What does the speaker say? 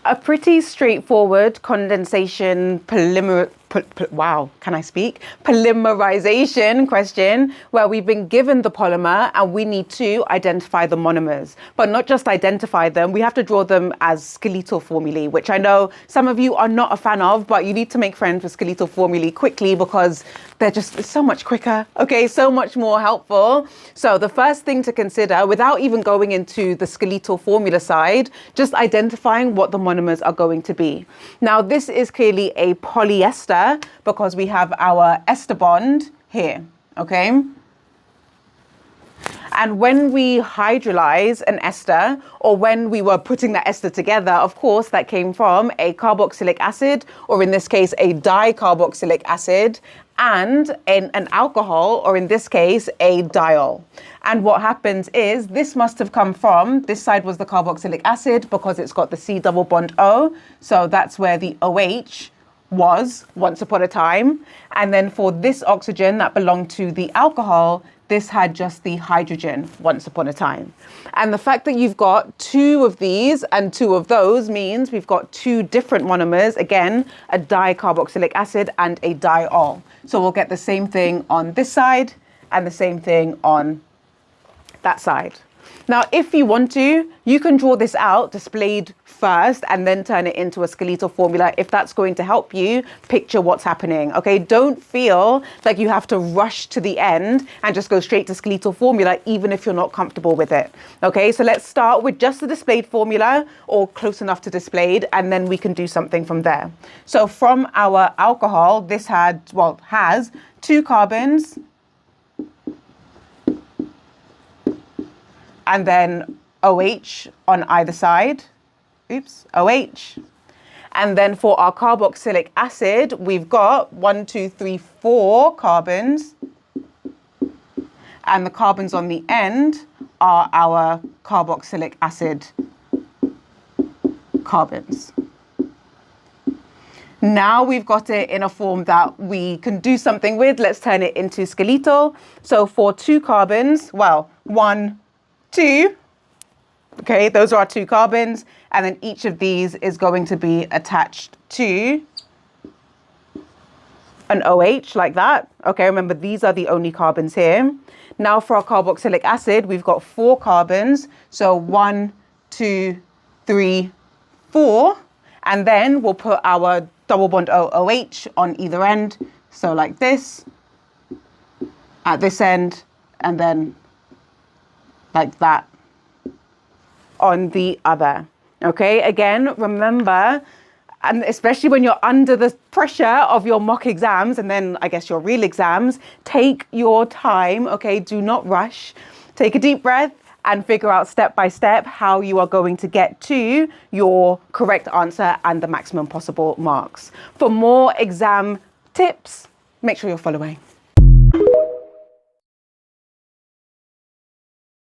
A pretty straightforward condensation polymerization question where we've been given the polymer and we need to identify the monomers, but not just identify them, we have to draw them as skeletal formulae, which I know some of you are not a fan of, but you need to make friends with skeletal formulae quickly because they're just so much quicker, okay, so much more helpful. So the first thing to consider, without even going into the skeletal formula side, just identifying what the monomers are going to be. Now, this is clearly a polyester because we have our ester bond here, okay? And when we hydrolyze an ester, or when we were putting the ester together, of course, that came from a carboxylic acid, or in this case, a dicarboxylic acid, and an alcohol, or in this case, a diol. And what happens is this must have come from, this side was the carboxylic acid because it's got the C double bond O. So that's where the OH was once upon a time. And then for this oxygen that belonged to the alcohol, this had just the hydrogen once upon a time. And the fact that you've got two of these and two of those means we've got two different monomers, again, a dicarboxylic acid and a diol. So we'll get the same thing on this side and the same thing on that side. Now, if you want to, you can draw this out displayed first and then turn it into a skeletal formula if that's going to help you picture what's happening, okay? Don't feel like you have to rush to the end and just go straight to skeletal formula, even if you're not comfortable with it, okay? So let's start with just the displayed formula or close enough to displayed, and then we can do something from there. So from our alcohol, this has 2 carbons, and then OH on either side. Oops, OH. And then for our carboxylic acid, we've got 4 carbons. And the carbons on the end are our carboxylic acid carbons. Now we've got it in a form that we can do something with. Let's turn it into skeletal. So for 2 carbons, 1, 2, okay, those are our 2 carbons, and then each of these is going to be attached to an OH like that. Okay, remember these are the only carbons here. Now for our carboxylic acid, we've got 4 carbons, so 1, 2, 3, 4, and then we'll put our double bond OH on either end, so like this, at this end, and then like that on the other. Okay, again, remember, and especially when you're under the pressure of your mock exams and then I guess your real exams, take your time, okay? Do not rush. Take a deep breath and figure out step by step how you are going to get to your correct answer and the maximum possible marks. For more exam tips, make sure you're following.